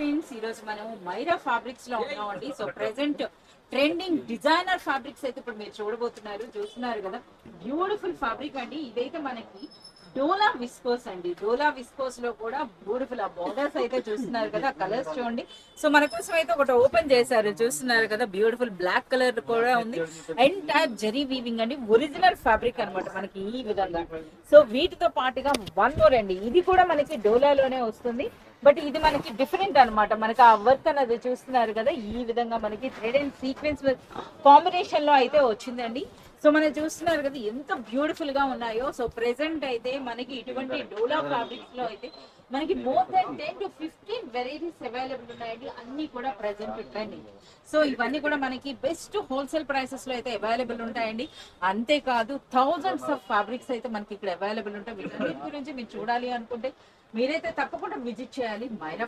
Friends, ఈ రోజు మనం మైరా ఫ్యాబ్రిక్స్ లో ఉన్నామండి. So present trending designer fabrics అయితే ఇప్పుడు మీరు చూస్తున్నారు కదా. బ్యూటిఫుల్ ఫ్యాబ్రిక్ అండి. ఇదైతే మనకి డోలా విస్కోస్ అండి. డోలా విస్కోస్ లో కూడా బ్యూటిఫుల్ ఆ బోర్డర్స్ అయితే చూస్తున్నారు కదా, కలర్స్ చూడండి. సో మన కోసం అయితే ఒకటి ఓపెన్ చేశారు, చూస్తున్నారు కదా. బ్యూటిఫుల్ బ్లాక్ కలర్ కూడా ఉంది. ఎంటైర్ జరీ వీవింగ్ అండి, ఒరిజినల్ ఫ్యాబ్రిక్ అన్నమాట మనకి ఈ విధంగా. సో వీటితో పాటుగా వన్ మోర్ అండి, ఇది కూడా మనకి డోలాలోనే వస్తుంది. బట్ ఇది మనకి డిఫరెంట్ అన్నమాట. మనకి ఆ వర్క్ అనేది చూస్తున్నారు కదా, ఈ విధంగా మనకి థ్రెడ్ అండ్ సీక్వెన్స్ కాంబినేషన్ లో అయితే వచ్చిందండి. సో మనం చూస్తున్నారు కదా ఎంత బ్యూటిఫుల్ గా ఉన్నాయో. సో ప్రెసెంట్ అయితే మనకి ఇటువంటి డోలా ఫ్యాబ్రిక్స్ లో అయితే మనకి more than 10 to 15 varieties available ఉన్నాయండి. అన్ని కూడా ప్రెసెంట్ ట్రెండింగ్. సో ఇవన్నీ కూడా మనకి బెస్ట్ హోల్సేల్ ప్రైసెస్ లో అయితే అవైలబుల్ ఉంటాయండి. అంతేకాదు థౌజండ్స్ ఆఫ్ ఫ్యాబ్రిక్స్ అయితే మనకి ఇక్కడ అవైలబుల్ ఉంటాయి. వీటన్నిటి గురించి మీరు చూడాలి అనుకుంటే మీరైతే తప్పకుండా విజిట్ చేయాలి మైరా